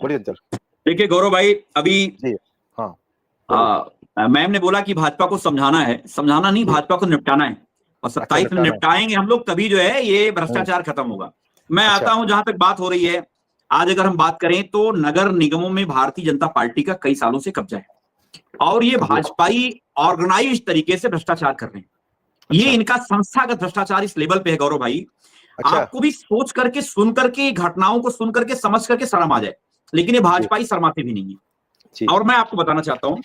बोलिए चंचल। देखिए गौरव भाई, अभी जी हाँ, मैम ने बोला कि भाजपा को समझाना है, समझाना नहीं, भाजपा को निपटाना है, और 27 में निपटाएंगे हम लोग, तभी जो है ये भ्रष्टाचार खत्म होगा। मैं आता हूं जहां तक बात हो रही है, आज अगर हम बात करें तो नगर निगमों में भारतीय जनता पार्टी का कई सालों से कब्जा है, और ये भाजपाई ऑर्गेनाइज तरीके से भ्रष्टाचार कर रहे हैं। ये इनका संस्थागत भ्रष्टाचार इस लेवल पे है गौरव भाई, आपको भी सोच करके, सुन करके, घटनाओं को सुन करके, समझ करके शर्म आ जाए, लेकिन ये भाजपाई शर्माते भी नहीं है। और मैं आपको बताना चाहता हूं,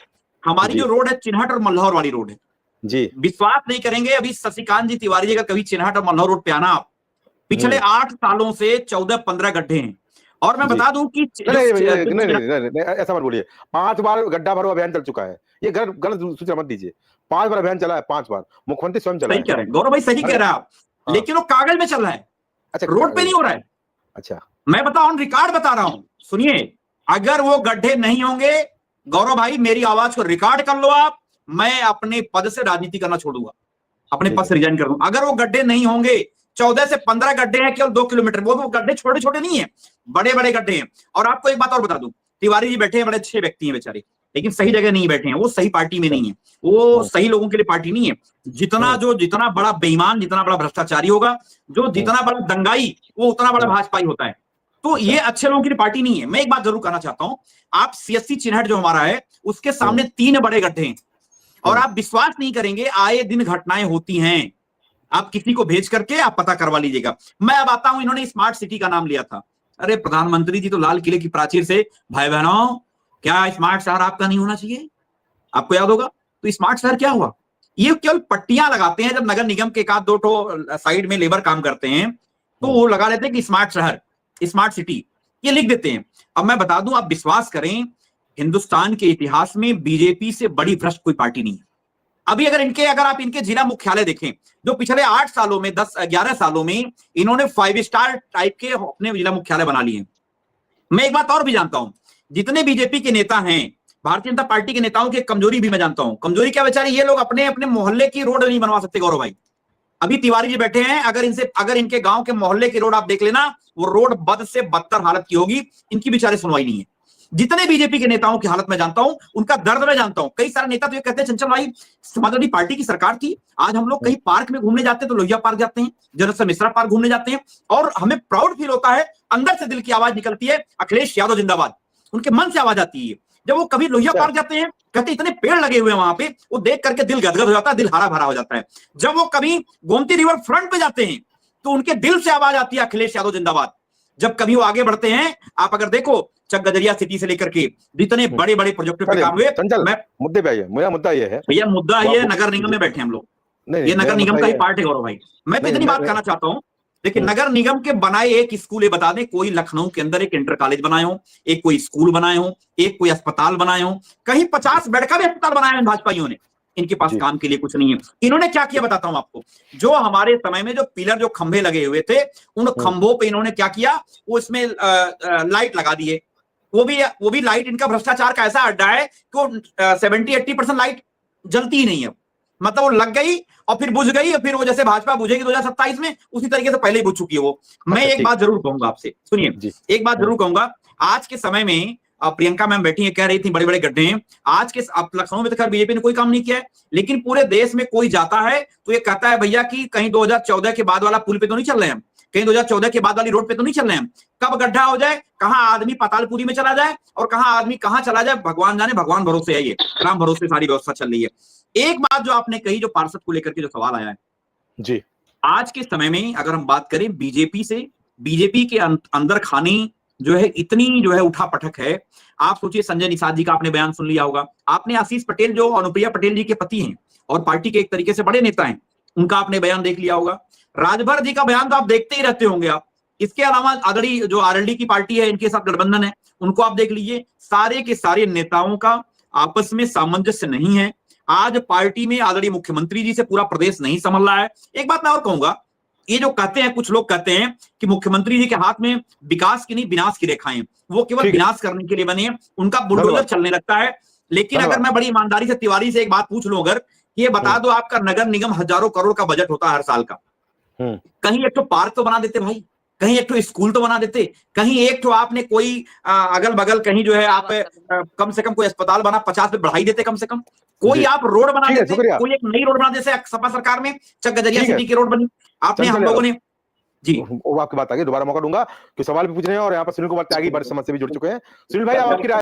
हमारी जो रोड है चिन्हट और मल्हौर वाली रोड है जी, विश्वास नहीं करेंगे, अभी शशिकांत जी तिवारी जी अगर कभी चिन्हट और मल्हौर रोड पे आना, आप पिछले 8 सालों से 14-15 गड्ढे हैं। और मैं बता दूं कि नहीं, ऐसा मत बोलिए, 5 बार गड्ढा भरो अभियान चल चुका है, ये गलत सूचना मत दीजिए। 5 बार अभियान चला है, 5 बार मुख्यमंत्री स्वयं चला है। सही कह रहे हैं गौरव भाई, सही कह रहे हैं आप, लेकिन वो कागज में चल रहा है, रोड पे नहीं हो रहा है। अच्छा, मैं बताओ, रिकॉर्ड बता रहा हूं, सुनिए, अगर वो गड्ढे नहीं होंगे गौरव भाई, मेरी आवाज को रिकॉर्ड कर लो आप, मैं अपने पद से राजनीति करना छोड़ूंगा, अपने पद से रिजाइन कर दूंगा। अगर वो गड्ढे नहीं होंगे, 14 से 15 गड्ढे हैं केवल 2 किलोमीटर, वो गड्ढे छोटे छोटे नहीं है, बड़े बड़े गड्ढे हैं। और आपको एक बात और बता दूं, तिवारी जी बैठे हैं, बड़े अच्छे व्यक्ति हैं बेचारे, लेकिन सही जगह नहीं बैठे हैं, वो सही पार्टी में नहीं है, वो सही लोगों के लिए पार्टी नहीं है। जितना बड़ा बेईमान, जितना बड़ा भ्रष्टाचारी होगा, जो जितना बड़ा दंगाई, वो उतना बड़ा भाजपाई होता है। तो ये अच्छे लोगों की पार्टी नहीं है। मैं एक बात जरूर कहना चाहता हूं, आप सीएससी चिन्हट जो हमारा है, उसके सामने 3 बड़े गड्ढे हैं, और आप विश्वास नहीं करेंगे, आए दिन घटनाएं होती हैं, आप किसी को भेज करके आप पता करवा लीजिएगा। मैं अब आता हूं, इन्होंने स्मार्ट सिटी का नाम लिया था, अरे प्रधानमंत्री जी तो लाल किले की प्राचीर से, भाई बहनों, क्या स्मार्ट शहर आपका नहीं होना चाहिए? आपको याद होगा तो स्मार्ट शहर क्या हुआ, ये केवल पट्टियां लगाते हैं, जब नगर निगम के 1-2 ठो साइड में लेबर काम करते हैं तो वो लगा लेते हैं कि स्मार्ट शहर, स्मार्ट सिटी, ये लिख देते हैं। अब मैं बता दूं, आप विश्वास करें, हिंदुस्तान के इतिहास में बीजेपी से बड़ी भ्रष्ट कोई पार्टी नहीं है। अभी अगर आप इनके जिला मुख्यालय देखें, जो पिछले 8 सालों में, 10-11 सालों में इन्होंने 5 स्टार टाइप के अपने जिला मुख्यालय बना लिए। मैं एक बात और भी जानता हूं, जितने बीजेपी के नेता हैं, भारतीय जनता पार्टी के नेताओं की कमजोरी भी मैं जानता हूं। कमजोरी क्या बेचारे, ये लोग अपने अपने मोहल्ले की रोड नहीं बनवा सकते गौरव भाई। अभी तिवारी जी बैठे हैं, अगर इनके गांव के मोहल्ले की रोड आप देख लेना, वो रोड बद से बदतर हालत की होगी, इनकी बेचारे सुनवाई नहीं है। जितने बीजेपी के नेताओं की हालत मैं जानता हूं, उनका दर्द मैं जानता हूं। कई सारे नेता तो ये कहते हैं, चंचल भाई, समाजवादी पार्टी की सरकार थी, आज हम लोग कहीं पार्क में घूमने जाते हैं तो लोहिया पार्क जाते हैं, जनरल मिश्रा पार्क घूमने जाते हैं, और हमें प्राउड फील होता है, अंदर से दिल की आवाज निकलती है, अखिलेश यादव जिंदाबाद, उनके मन से आवाज आती है। जब वो कभी लोहिया पार्क जाते हैं, कहते इतने पेड़ लगे हुए हैं वहां पे, वो देख करके दिल गदगद हो जाता है, दिल हरा भरा हो जाता है। जब वो कभी गोमती रिवर फ्रंट पे जाते हैं, तो उनके दिल से आवाज आती है, अखिलेश यादव जिंदाबाद। जब कभी वो आगे बढ़ते हैं, आप अगर देखो, चक गजरिया सिटी से लेकर के जितने बड़े बड़े प्रोजेक्ट पे काम हुए, मुद्दे पे आइए, मेरा मुद्दा ये है भैया, मुद्दा ये नगर निगम में बैठे हम लोग, ये नगर निगम का ही पार्ट है गौरव भाई। मैं तो इतनी बात कहना चाहता हूं, देखिए, नगर निगम के बनाए एक स्कूल, ये बता दें, कोई लखनऊ के अंदर एक इंटर कॉलेज बनाए हो, एक कोई स्कूल बनाए हो, एक कोई अस्पताल बनाए हो, कहीं 50 बेड का भी अस्पताल बनाया है भाजपाइयों ने। इनके पास काम के लिए कुछ नहीं है। इन्होंने क्या किया बताता हूं आपको, जो हमारे समय में जो पिलर, जो खंभे लगे हुए थे, उन खंभों पे इन्होंने क्या किया, वो इसमें लाइट लगा दिए। वो भी लाइट, इनका भ्रष्टाचार का ऐसा अड्डा है कि वो 70-80% लाइट जलती ही नहीं है, मतलब वो लग गई और फिर बुझ गई, और फिर वो जैसे भाजपा बुझेगी 2027 में, उसी तरीके से पहले ही बुझ चुकी है वो। मैं एक बात जरूर कहूंगा आपसे, सुनिए, एक बात जरूर कहूंगा, आज के समय में प्रियंका मैम बैठी है, कह रही थी बड़े बड़े गड्ढे हैं, आज के लखनऊ में तो खैर बीजेपी ने कोई काम नहीं किया है, लेकिन पूरे देश में कोई जाता है तो ये कहता है, भैया कि कहीं 2014 के बाद वाला पुल पे तो नहीं चल रहे हैं, कहीं 2014 के बाद वाली रोड पे तो नहीं चल रहे हैं। कब गड्ढा हो जाए, कहां आदमी पातालपुरी में चला जाए और कहां आदमी कहां चला जाए, भगवान जाने, भगवान भरोसे है, ये राम भरोसे सारी व्यवस्था चल रही है। एक बात जो आपने कही, जो पार्षद को लेकर के जो सवाल आया है जी, आज के समय में अगर हम बात करें बीजेपी से, बीजेपी के अंदर खानी जो है, इतनी जो है उठा पटक है। आप सोचिए, संजय निषाद जी का आपने बयान सुन लिया होगा, आपने आशीष पटेल जो अनुप्रिया पटेल जी के पति हैं और पार्टी के एक तरीके से बड़े नेता हैं, उनका आपने बयान देख लिया होगा। राजभर जी का बयान तो आप देखते ही रहते होंगे आप। इसके अलावा आगड़ी जो आरएलडी की पार्टी है, इनके साथ गठबंधन है, उनको आप देख लीजिए। सारे के सारे नेताओं का आपस में सामंजस्य नहीं है। आज पार्टी में आदरणीय मुख्यमंत्री जी से पूरा प्रदेश नहीं संभल रहा है। एक बात मैं और कहूंगा, ये जो कहते हैं, कुछ लोग कहते हैं कि मुख्यमंत्री जी के हाथ में विकास की नहीं विनाश की रेखाएं, वो केवल विनाश करने के लिए बने हैं, उनका बुलडोजर चलने लगता है। लेकिन अगर मैं बड़ी ईमानदारी से तिवारी से एक बात पूछ लूं, अगर ये बता दो, आपका नगर निगम हजारों करोड़ का बजट होता है हर साल का, कहीं एक तो पार्क तो बना देते भाई, कहीं एक तो स्कूल तो बना देते, कहीं एक तो आपने कोई अगल बगल कहीं जो है आप कम से कम कोई अस्पताल बना 50 पे बढ़ाई देते, कम से कम कोई आप रोड बना देते, कोई एक नई रोड बना देते। सपा सरकार में चक-गजरिया सिटी की रोड बनी, आपने हम लोगों ने जी वो आपकी बात आगे दोबारा मौका दूंगा कि सवाल भी पूछ रहे हैं और यहाँ पर सुनील कुमार त्यागी बड़ी समझ से भी जुड़ चुके हैं। सुनील भाई, आप आपकी राय